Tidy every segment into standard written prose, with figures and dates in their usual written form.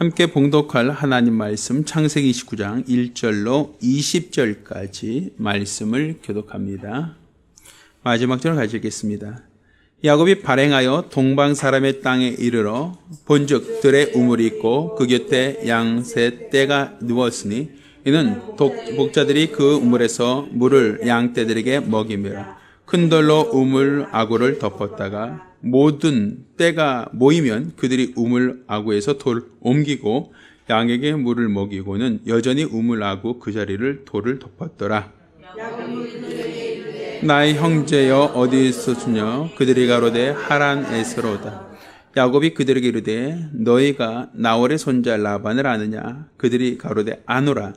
함께 봉독할 하나님 말씀 창세기 29장 1절로 20절까지 말씀을 교독합니다. 마지막 절을 같이 읽겠습니다. 야곱이 발행하여 동방 사람의 땅에 이르러 본즉 들에 우물이 있고 그 곁에 양 셋 떼가 누웠으니 이는 복자들이 그 우물에서 물을 양 떼들에게 먹이며 큰 돌로 우물 아구를 덮었다가 모든 때가 모이면 그들이 우물 아구에서 돌을 옮기고 양에게 물을 먹이고는 여전히 우물 아구 그 자리를 돌을 덮었더라. 나의 형제여 어디 있었으며 그들이 가로되 하란에서로다. 야곱이 그들에게 이르되 너희가 나홀의 손자 라반을 아느냐? 그들이 가로되 아노라.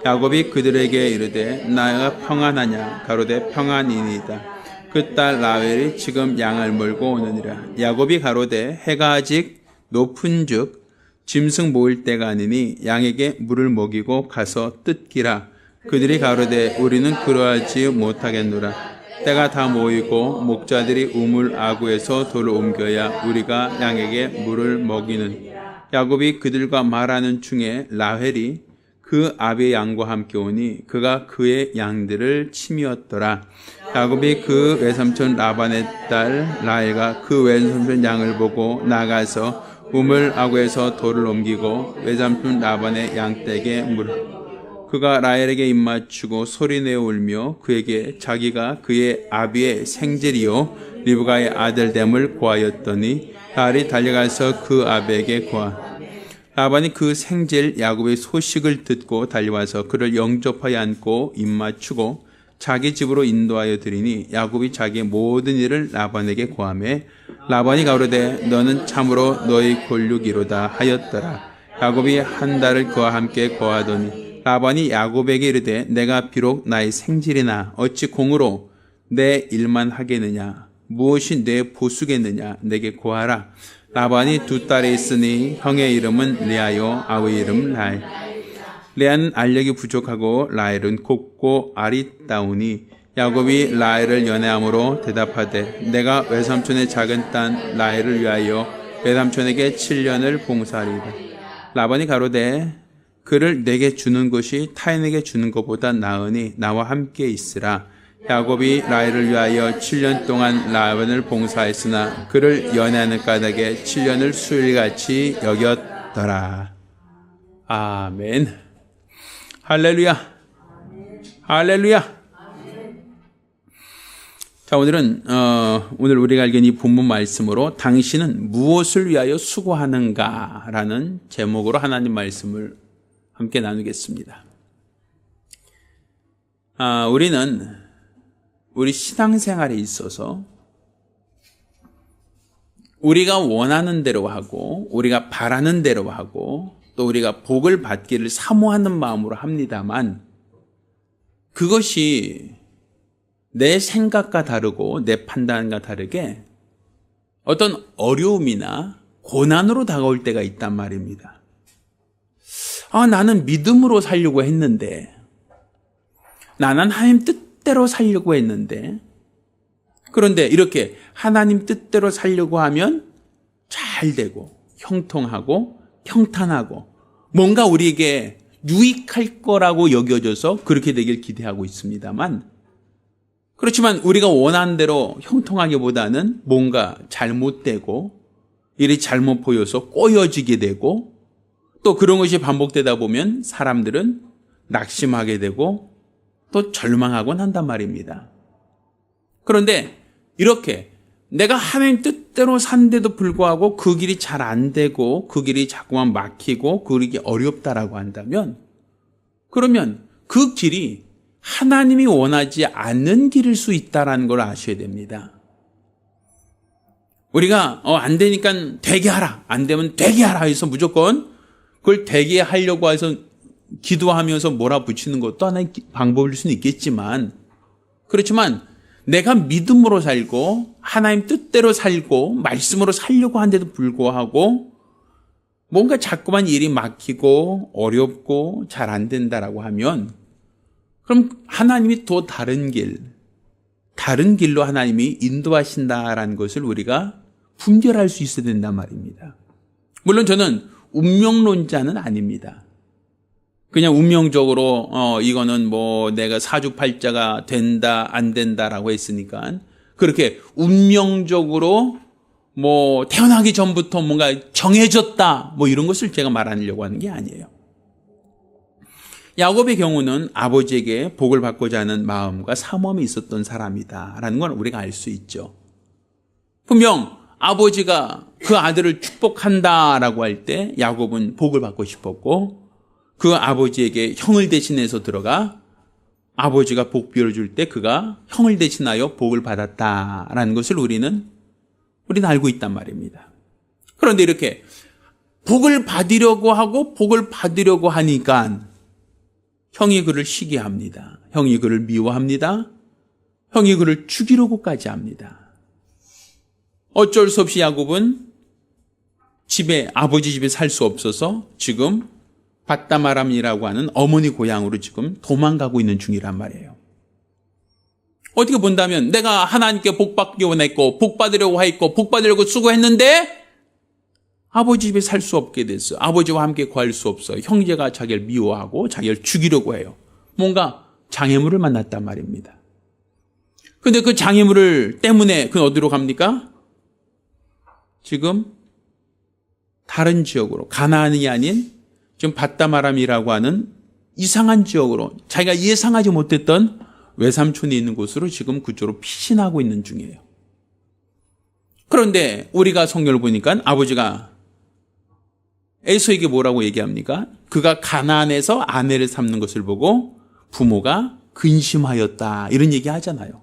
야곱이 그들에게 이르되 나가 평안하냐? 가로되 평안이니이다. 그 딸 라헬이 지금 양을 몰고 오느니라. 야곱이 가로되 해가 아직 높은즉 짐승 모일 때가 아니니 양에게 물을 먹이고 가서 뜯기라. 그들이 가로되 우리는 그러하지 못하겠노라. 때가 다 모이고 목자들이 우물 아구에서 돌을 옮겨야 우리가 양에게 물을 먹이는. 야곱이 그들과 말하는 중에 라헬이 그 아비의 양과 함께 오니 그가 그의 양들을 치미었더라. 야곱이 그 외삼촌 라반의 딸 라헬과 그 외삼촌 양을 보고 나가서 우물 아구에서 돌을 옮기고 외삼촌 라반의 양떼에게 물을. 그가 라헬에게 입맞추고 소리내어 울며 그에게 자기가 그의 아비의 생질이요 리브가의 아들됨을 고하였더니 라헬이 달려가서 그 아비에게 고하. 라반이 그 생질 야곱의 소식을 듣고 달려와서 그를 영접하여 안고 입맞추고 자기 집으로 인도하여 드리니 야곱이 자기의 모든 일을 라반에게 고하매 라반이 가로되 너는 참으로 너희 골육이로다 하였더라. 야곱이 한 달을 그와 함께 거하더니 라반이 야곱에게 이르되 내가 비록 나의 생질이나 어찌 공으로 내 일만 하겠느냐? 무엇이 내 보수겠느냐? 내게 고하라. 라반이 두 딸이 있으니 형의 이름은 레아요 아우의 이름 라헬. 레아는 알력이 부족하고 라헬은 곱고 아리따우니 야곱이 라헬을 연애함으로 대답하되 내가 외삼촌의 작은 딸 라헬을 위하여 외삼촌에게 7년을 봉사하리이다. 라반이 가로되 그를 내게 주는 것이 타인에게 주는 것보다 나으니 나와 함께 있으라. 야곱이 라헬을 위하여 7년 동안 라반을 봉사했으나 그를 연애하는 까닭에 7년을 수일같이 여겼더라. 아멘. 할렐루야. 할렐루야. 자, 오늘 우리가 알기는 이 본문 말씀으로 당신은 무엇을 위하여 수고하는가? 라는 제목으로 하나님 말씀을 함께 나누겠습니다. 우리는 우리 신앙생활에 있어서 우리가 원하는 대로 하고 우리가 바라는 대로 하고 또 우리가 복을 받기를 사모하는 마음으로 합니다만 그것이 내 생각과 다르고 내 판단과 다르게 어떤 어려움이나 고난으로 다가올 때가 있단 말입니다. 나는 믿음으로 살려고 했는데 나는 하나님 뜻대로 살려고 했는데 그런데 이렇게 하나님 뜻대로 살려고 하면 잘 되고 형통하고 평탄하고 뭔가 우리에게 유익할 거라고 여겨져서 그렇게 되길 기대하고 있습니다만 그렇지만 우리가 원하는 대로 형통하기보다는 뭔가 잘못되고 일이 잘못 보여서 꼬여지게 되고 또 그런 것이 반복되다 보면 사람들은 낙심하게 되고 또 절망하곤 한단 말입니다. 그런데 이렇게 내가 하나님 뜻대로 산데도 불구하고 그 길이 잘 안 되고 그 길이 자꾸만 막히고 그 길이 어렵다라고 한다면 그러면 그 길이 하나님이 원하지 않는 길일 수 있다는 걸 아셔야 됩니다. 우리가 안 되니까 되게 하라, 안 되면 되게 하라 해서 무조건 그걸 되게 하려고 해서 기도하면서 몰아붙이는 것도 하나의 방법일 수는 있겠지만 그렇지만 내가 믿음으로 살고 하나님 뜻대로 살고 말씀으로 살려고 하는데도 불구하고 뭔가 자꾸만 일이 막히고 어렵고 잘 안 된다라고 하면 그럼 하나님이 또 다른 길로 하나님이 인도하신다라는 것을 우리가 분별할 수 있어야 된단 말입니다. 물론 저는 운명론자는 아닙니다. 그냥 운명적으로 이거는 뭐 내가 사주팔자가 된다 안 된다라고 했으니까 그렇게 운명적으로 뭐 태어나기 전부터 뭔가 정해졌다 뭐 이런 것을 제가 말하려고 하는 게 아니에요. 야곱의 경우는 아버지에게 복을 받고자 하는 마음과 사모함이 있었던 사람이다라는 건 우리가 알 수 있죠. 분명 아버지가 그 아들을 축복한다라고 할 때 야곱은 복을 받고 싶었고 그 아버지에게 형을 대신해서 들어가 아버지가 복 빌어줄 때 그가 형을 대신하여 복을 받았다라는 것을 우리는 알고 있단 말입니다. 그런데 이렇게 복을 받으려고 하고 복을 받으려고 하니까 형이 그를 시기합니다. 형이 그를 미워합니다. 형이 그를 죽이려고까지 합니다. 어쩔 수 없이 야곱은 아버지 집에 살 수 없어서 지금 밧다마람이라고 하는 어머니 고향으로 지금 도망가고 있는 중이란 말이에요. 어떻게 본다면 내가 하나님께 복 받기 원했고 복 받으려고 했고 복 받으려고 수고했는데 아버지 집에 살 수 없게 됐어요. 아버지와 함께 구할 수 없어요. 형제가 자기를 미워하고 자기를 죽이려고 해요. 뭔가 장애물을 만났단 말입니다. 그런데 그 장애물을 때문에 그는 어디로 갑니까? 지금 다른 지역으로 가나안이 아닌 지금 밧다마람이라고 하는 이상한 지역으로 자기가 예상하지 못했던 외삼촌이 있는 곳으로 지금 그쪽으로 피신하고 있는 중이에요. 그런데 우리가 성경을 보니까 아버지가 에서에게 뭐라고 얘기합니까? 그가 가나안에서 아내를 삼는 것을 보고 부모가 근심하였다 이런 얘기 하잖아요.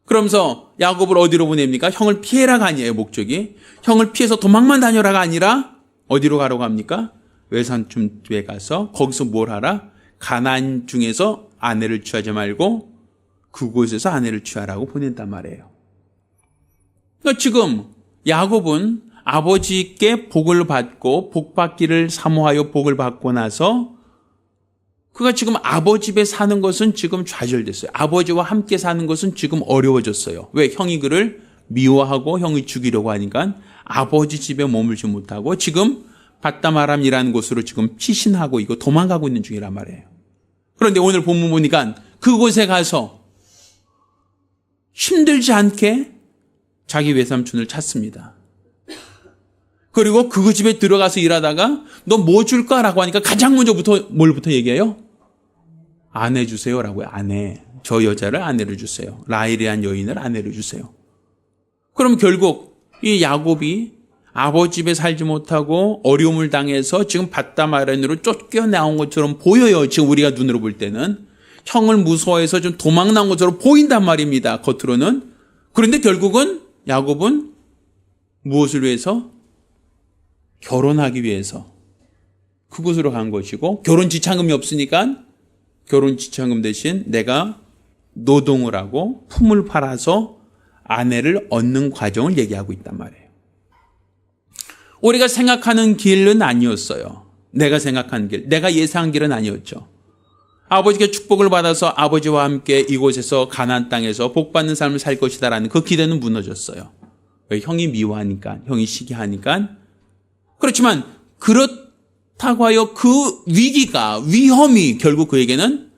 그러면서 야곱을 어디로 보냅니까? 형을 피해라가 아니에요, 목적이. 형을 피해서 도망만 다녀라가 아니라 어디로 가라고 합니까? 외삼촌 집에 가서 거기서 뭘 하라? 가나안 중에서 아내를 취하지 말고 그곳에서 아내를 취하라고 보낸단 말이에요. 그러니까 지금 야곱은 아버지께 복을 받고 복 받기를 사모하여 복을 받고 나서 그가 지금 아버지 집에 사는 것은 지금 좌절됐어요. 아버지와 함께 사는 것은 지금 어려워졌어요. 왜? 형이 그를 미워하고 형이 죽이려고 하니까 아버지 집에 머물지 못하고 지금 밧다마람이라는 곳으로 지금 피신하고 있고 도망가고 있는 중이란 말이에요. 그런데 오늘 본문 보니까 그곳에 가서 힘들지 않게 자기 외삼촌을 찾습니다. 그리고 그 집에 들어가서 일하다가 너 뭐 줄까라고 하니까 가장 먼저부터 뭘부터 얘기해요? 아내 주세요라고요. 아내. 저 여자를 아내를 주세요. 라헬이란 여인을 아내를 주세요. 그럼 결국 이 야곱이 아버지 집에 살지 못하고 어려움을 당해서 지금 밧다마람으로 쫓겨나온 것처럼 보여요. 지금 우리가 눈으로 볼 때는. 형을 무서워해서 좀 도망난 것처럼 보인단 말입니다. 겉으로는. 그런데 결국은 야곱은 무엇을 위해서? 결혼하기 위해서 그곳으로 간 것이고 결혼 지참금이 없으니까 결혼 지참금 대신 내가 노동을 하고 품을 팔아서 아내를 얻는 과정을 얘기하고 있단 말이에요. 우리가 생각하는 길은 아니었어요. 내가 생각한 길, 내가 예상한 길은 아니었죠. 아버지께 축복을 받아서 아버지와 함께 이곳에서 가나안 땅에서 복받는 삶을 살 것이다라는 그 기대는 무너졌어요. 왜? 형이 미워하니까, 형이 시기하니까. 그렇지만 그렇다고 하여 그 위험이 결국 그에게는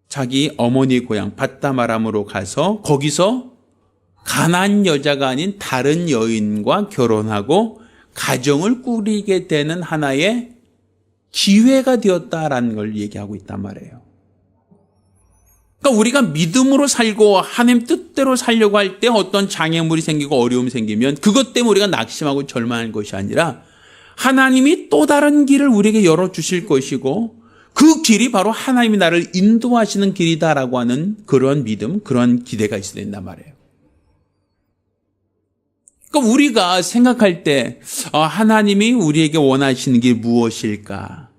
자기 어머니 고향 밧다마람으로 가서 거기서 가나안 여자가 아닌 다른 여인과 결혼하고 가정을 꾸리게 되는 하나의 기회가 되었다라는 걸 얘기하고 있단 말이에요. 그러니까 우리가 믿음으로 살고 하나님 뜻대로 살려고 할 때 어떤 장애물이 생기고 어려움이 생기면 그것 때문에 우리가 낙심하고 절망하는 것이 아니라 하나님이 또 다른 길을 우리에게 열어주실 것이고 그 길이 바로 하나님이 나를 인도하시는 길이다라고 하는 그런 믿음, 그런 기대가 있어야 된단 말이에요. 그러니까 우리가 생각할 때 하나님이 우리에게 원하시는 게 무엇일까?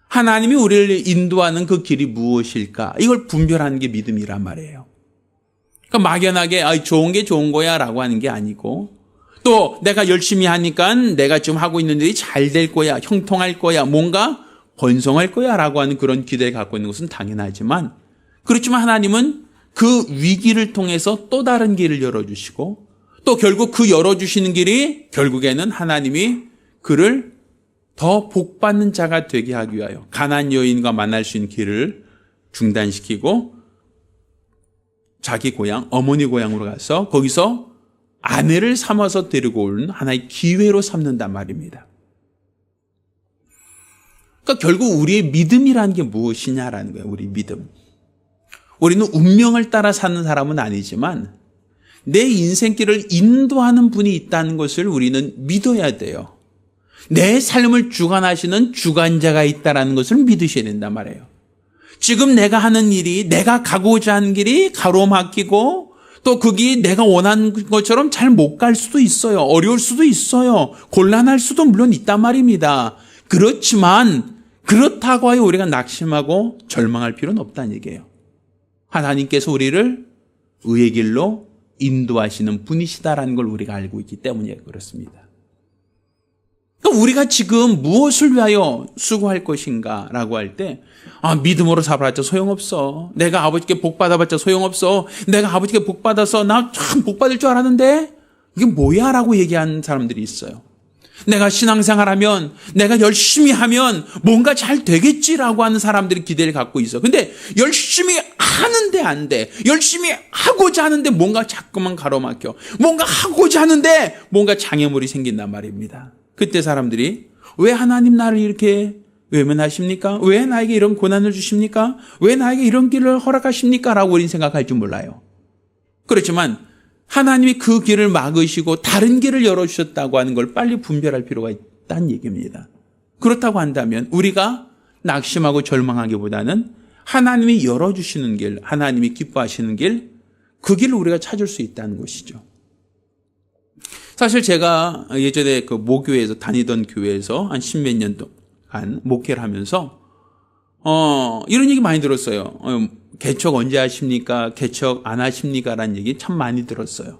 하나님이 우리를 인도하는 그 길이 무엇일까? 이걸 분별하는 게 믿음이란 말이에요. 그러니까 막연하게 좋은 게 좋은 거야 라고 하는 게 아니고 또 내가 열심히 하니까 내가 지금 하고 있는 일이 잘 될 거야, 형통할 거야, 뭔가 번성할 거야 라고 하는 그런 기대를 갖고 있는 것은 당연하지만 그렇지만 하나님은 그 위기를 통해서 또 다른 길을 열어주시고 또 결국 그 열어주시는 길이 결국에는 하나님이 그를 더 복받는 자가 되게 하기 위하여 가나안 여인과 만날 수 있는 길을 중단시키고 자기 고향, 어머니 고향으로 가서 거기서 아내를 삼아서 데리고 온 하나의 기회로 삼는단 말입니다. 그러니까 결국 우리의 믿음이라는 게 무엇이냐라는 거예요. 우리 믿음. 우리는 운명을 따라 사는 사람은 아니지만 내 인생길을 인도하는 분이 있다는 것을 우리는 믿어야 돼요. 내 삶을 주관하시는 주관자가 있다는 것을 믿으셔야 된단 말이에요. 지금 내가 하는 일이, 내가 가고자 하는 길이 가로막히고 또 그게 내가 원하는 것처럼 잘 못 갈 수도 있어요. 어려울 수도 있어요. 곤란할 수도 물론 있단 말입니다. 그렇지만 그렇다고 하여 우리가 낙심하고 절망할 필요는 없다는 얘기예요. 하나님께서 우리를 의의 길로 인도하시는 분이시다라는 걸 우리가 알고 있기 때문에 그렇습니다. 그러니까 우리가 지금 무엇을 위하여 수고할 것인가 라고 할 때 믿음으로 살아봤자 소용없어. 내가 아버지께 복 받아봤자 소용없어. 내가 아버지께 복 받아서 나 참 복 받을 줄 알았는데 이게 뭐야 라고 얘기하는 사람들이 있어요. 내가 신앙생활하면 내가 열심히 하면 뭔가 잘 되겠지라고 하는 사람들이 기대를 갖고 있어. 근데 열심히 하는데 안 돼. 열심히 하고자 하는데 뭔가 자꾸만 가로막혀. 뭔가 하고자 하는데 뭔가 장애물이 생긴단 말입니다. 그때 사람들이 왜 하나님 나를 이렇게 외면하십니까? 왜 나에게 이런 고난을 주십니까? 왜 나에게 이런 길을 허락하십니까? 라고 우리는 생각할 줄 몰라요. 그렇지만 하나님이 그 길을 막으시고 다른 길을 열어주셨다고 하는 걸 빨리 분별할 필요가 있다는 얘기입니다. 그렇다고 한다면 우리가 낙심하고 절망하기보다는 하나님이 열어주시는 길, 하나님이 기뻐하시는 길, 그 길을 우리가 찾을 수 있다는 것이죠. 사실 제가 예전에 그 모교회에서 다니던 교회에서 한 십몇 년 동안 목회를 하면서 이런 얘기 많이 들었어요. 개척 언제 하십니까? 개척 안 하십니까? 라는 얘기 참 많이 들었어요.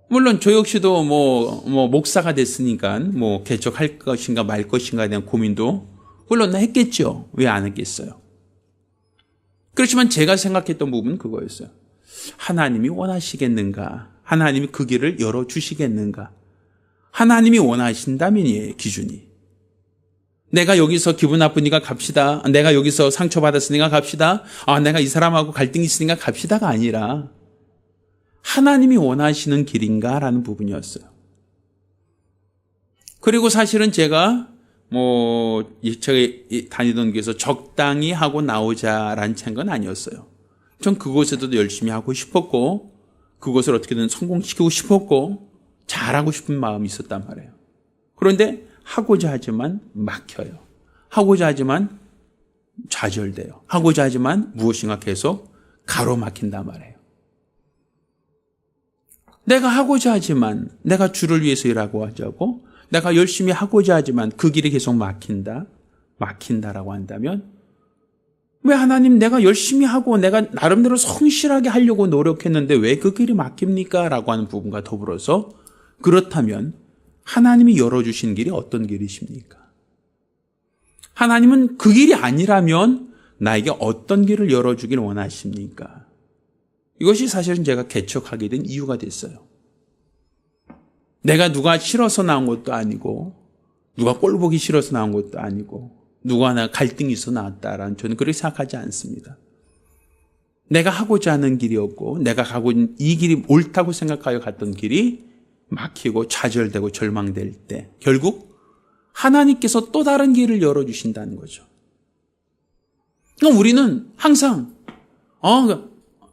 물론 저 역시도 목사가 됐으니까 개척할 것인가 말 것인가에 대한 고민도 물론 했겠죠. 왜 안 했겠어요? 그렇지만 제가 생각했던 부분은 그거였어요. 하나님이 원하시겠는가? 하나님이 그 길을 열어주시겠는가? 하나님이 원하신다면이에요, 기준이. 내가 여기서 기분 나쁘니까 갑시다. 내가 여기서 상처받았으니까 갑시다. 내가 이 사람하고 갈등이 있으니까 갑시다가 아니라 하나님이 원하시는 길인가라는 부분이었어요. 그리고 사실은 제가 다니던 교회에서 적당히 하고 나오자라는 생각은 아니었어요. 전 그곳에도 열심히 하고 싶었고 그것을 어떻게든 성공시키고 싶었고 잘하고 싶은 마음이 있었단 말이에요. 그런데 하고자 하지만 막혀요. 하고자 하지만 좌절돼요. 하고자 하지만 무엇인가 계속 가로막힌단 말이에요. 내가 하고자 하지만 내가 주를 위해서 일하고 하자고 내가 열심히 하고자 하지만 그 길이 계속 막힌다라고 한다면 왜 하나님 내가 열심히 하고 내가 나름대로 성실하게 하려고 노력했는데 왜 그 길이 막힙니까? 라고 하는 부분과 더불어서 그렇다면 하나님이 열어주신 길이 어떤 길이십니까? 하나님은 그 길이 아니라면 나에게 어떤 길을 열어주길 원하십니까? 이것이 사실은 제가 개척하게 된 이유가 됐어요. 내가 누가 싫어서 나온 것도 아니고 누가 꼴 보기 싫어서 나온 것도 아니고 누가 하나 갈등이 있어 나왔다라는 저는 그렇게 생각하지 않습니다. 내가 하고자 하는 길이었고 내가 가고 있는 이 길이 옳다고 생각하여 갔던 길이 막히고 좌절되고 절망될 때 결국 하나님께서 또 다른 길을 열어주신다는 거죠. 그럼 우리는 항상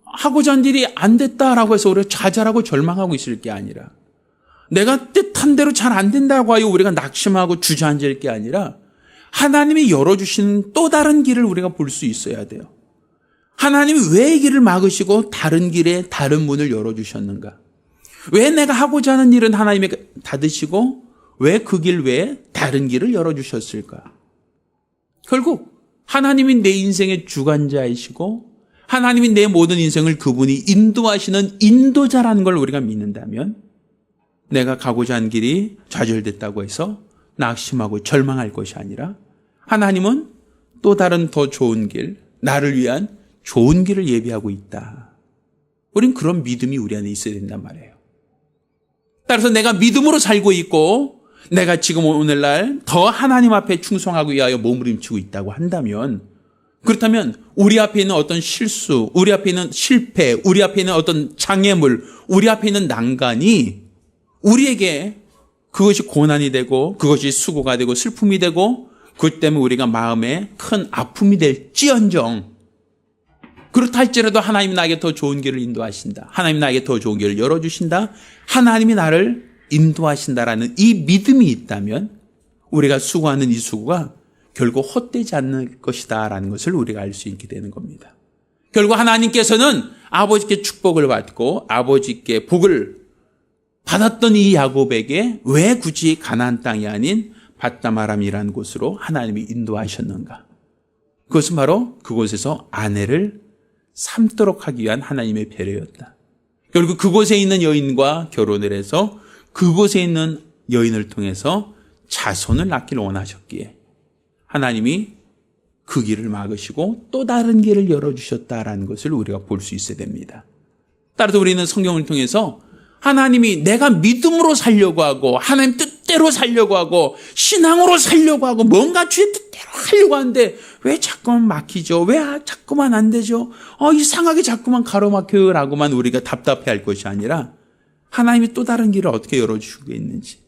하고자 한 일이 안 됐다라고 해서 우리가 좌절하고 절망하고 있을 게 아니라 내가 뜻한 대로 잘 안 된다고 하여 우리가 낙심하고 주저앉을 게 아니라 하나님이 열어주시는 또 다른 길을 우리가 볼 수 있어야 돼요. 하나님이 왜 이 길을 막으시고 다른 길에 다른 문을 열어주셨는가? 왜 내가 하고자 하는 일은 하나님이 닫으시고 왜 그 길 외에 다른 길을 열어주셨을까? 결국 하나님이 내 인생의 주관자이시고 하나님이 내 모든 인생을 그분이 인도하시는 인도자라는 걸 우리가 믿는다면 내가 가고자 한 길이 좌절됐다고 해서 낙심하고 절망할 것이 아니라 하나님은 또 다른 더 좋은 길, 나를 위한 좋은 길을 예비하고 있다. 우린 그런 믿음이 우리 안에 있어야 된단 말이에요. 따라서 내가 믿음으로 살고 있고 내가 지금 오늘날 더 하나님 앞에 충성하기 위하여 몸부림치고 있다고 한다면, 그렇다면 우리 앞에 있는 어떤 실수, 우리 앞에 있는 실패, 우리 앞에 있는 어떤 장애물, 우리 앞에 있는 난간이 우리에게 그것이 고난이 되고 그것이 수고가 되고 슬픔이 되고 그것 때문에 우리가 마음에 큰 아픔이 될지언정, 그렇다 할지라도 하나님이 나에게 더 좋은 길을 인도하신다, 하나님이 나에게 더 좋은 길을 열어주신다, 하나님이 나를 인도하신다라는 이 믿음이 있다면 우리가 수고하는 이 수고가 결국 헛되지 않을 것이다 라는 것을 우리가 알 수 있게 되는 겁니다. 결국 하나님께서는 아버지께 축복을 받고 아버지께 복을 받았던 이 야곱에게 왜 굳이 가나안 땅이 아닌 밧다마람이라는 곳으로 하나님이 인도하셨는가? 그것은 바로 그곳에서 아내를 삼도록 하기 위한 하나님의 배려였다. 결국 그곳에 있는 여인과 결혼을 해서 그곳에 있는 여인을 통해서 자손을 낳기를 원하셨기에 하나님이 그 길을 막으시고 또 다른 길을 열어주셨다라는 것을 우리가 볼 수 있어야 됩니다. 따라서 우리는 성경을 통해서 하나님이 내가 믿음으로 살려고 하고 하나님 뜻대로 살려고 하고 신앙으로 살려고 하고 뭔가 주의 뜻대로 하려고 하는데 왜 자꾸만 막히죠? 왜 자꾸만 안 되죠? 이상하게 자꾸만 가로막혀요 라고만 우리가 답답해할 것이 아니라 하나님이 또 다른 길을 어떻게 열어주고 있는지,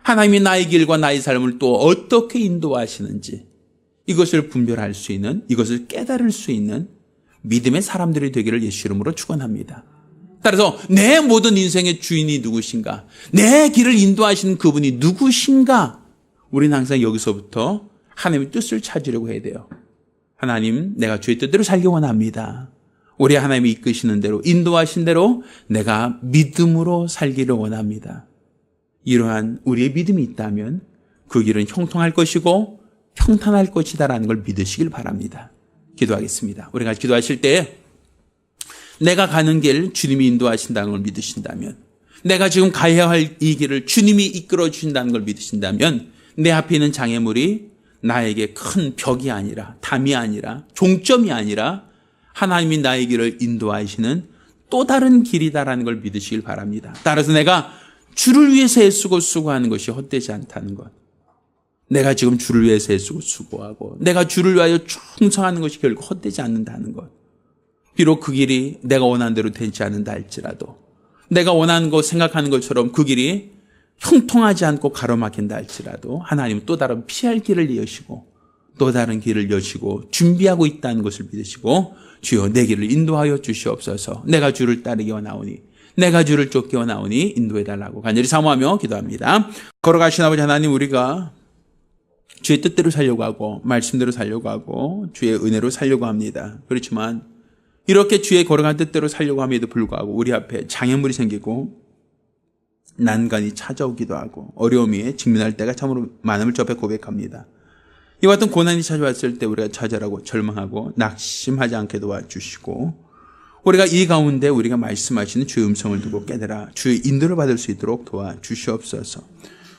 하나님이 나의 길과 나의 삶을 또 어떻게 인도하시는지, 이것을 분별할 수 있는, 이것을 깨달을 수 있는 믿음의 사람들이 되기를 예수 이름으로 축원합니다. 따라서 내 모든 인생의 주인이 누구신가, 내 길을 인도하시는 그분이 누구신가, 우리는 항상 여기서부터 하나님의 뜻을 찾으려고 해야 돼요. 하나님, 내가 주의 뜻대로 살기 원합니다. 우리 하나님이 이끄시는 대로, 인도하신 대로 내가 믿음으로 살기를 원합니다. 이러한 우리의 믿음이 있다면 그 길은 형통할 것이고 평탄할 것이다라는 걸 믿으시길 바랍니다. 기도하겠습니다. 우리가 같이 기도하실 때 내가 가는 길 주님이 인도하신다는 걸 믿으신다면, 내가 지금 가야 할 이 길을 주님이 이끌어 주신다는 걸 믿으신다면 내 앞에 있는 장애물이 나에게 큰 벽이 아니라, 담이 아니라, 종점이 아니라 하나님이 나의 길을 인도하시는 또 다른 길이다라는 걸 믿으시길 바랍니다. 따라서 내가 주를 위해서 애쓰고 수고하는 것이 헛되지 않다는 것, 내가 지금 주를 위해서 애쓰고 수고하고 내가 주를 위하여 충성하는 것이 결국 헛되지 않는다는 것, 비록 그 길이 내가 원하는 대로 되지 않는다 할지라도, 내가 원하는 것 생각하는 것처럼 그 길이 형통하지 않고 가로막힌다 할지라도 하나님은 또 다른 피할 길을 여시고 또 다른 길을 여시고 준비하고 있다는 것을 믿으시고, 주여 내 길을 인도하여 주시옵소서. 내가 주를 따르기 원하오니, 내가 주를 쫓기 원하오니 인도해달라고 간절히 사모하며 기도합니다. 걸어가신 아버지 하나님, 우리가 주의 뜻대로 살려고 하고 말씀대로 살려고 하고 주의 은혜로 살려고 합니다. 그렇지만 이렇게 주의 걸어간 뜻대로 살려고 함에도 불구하고 우리 앞에 장애물이 생기고 난간이 찾아오기도 하고 어려움에 직면할 때가 참으로 많음을 주 앞에 고백합니다. 이와 같은 고난이 찾아왔을 때 우리가 좌절하고 절망하고 낙심하지 않게 도와주시고, 우리가 이 가운데 우리가 말씀하시는 주의 음성을 두고 깨달아 주의 인도를 받을 수 있도록 도와주시옵소서.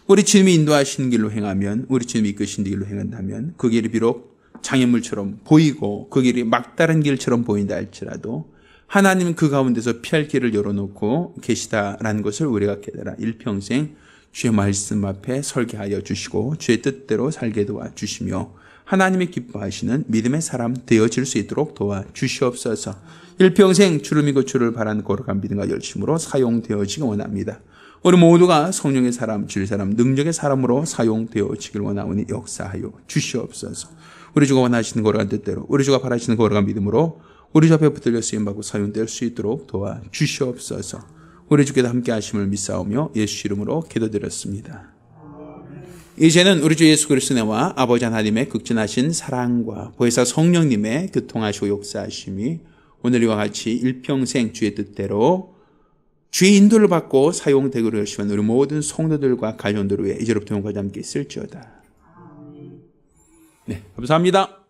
우리 주님이 인도하시는 길로 행하면, 우리 주님이 이끄신 길로 행한다면 그 길이 비록 장애물처럼 보이고 그 길이 막다른 길처럼 보인다 할지라도 하나님은 그 가운데서 피할 길을 열어놓고 계시다라는 것을 우리가 깨달아 일평생 주의 말씀 앞에 설계하여 주시고 주의 뜻대로 살게 도와주시며 하나님이 기뻐하시는 믿음의 사람 되어질 수 있도록 도와주시옵소서. 일평생 주를 믿고 주를 바라는 거룩한 믿음과 열심으로 사용되어지기 원합니다. 우리 모두가 성령의 사람, 주의 사람, 능력의 사람으로 사용되어지길 원하오니 역사하여 주시옵소서. 우리 주가 원하시는 거룩한 뜻대로, 우리 주가 바라시는 거룩한 믿음으로 우리 주 앞에 붙들려 쓰임받고 사용될 수 있도록 도와주시옵소서. 우리 주께서 함께 하심을 믿사오며 예수 이름으로 기도드렸습니다. 이제는 우리 주 예수 그리스도의 은혜와 아버지 하나님의 극진하신 사랑과 보혜사 성령님의 교통하시고 역사하심이 오늘과 같이 일평생 주의 뜻대로 주의 인도를 받고 사용되기로 하시면 우리 모든 성도들과 가정들을 위해 이제로부터 영원까지 함께 있을지어다. 네, 감사합니다.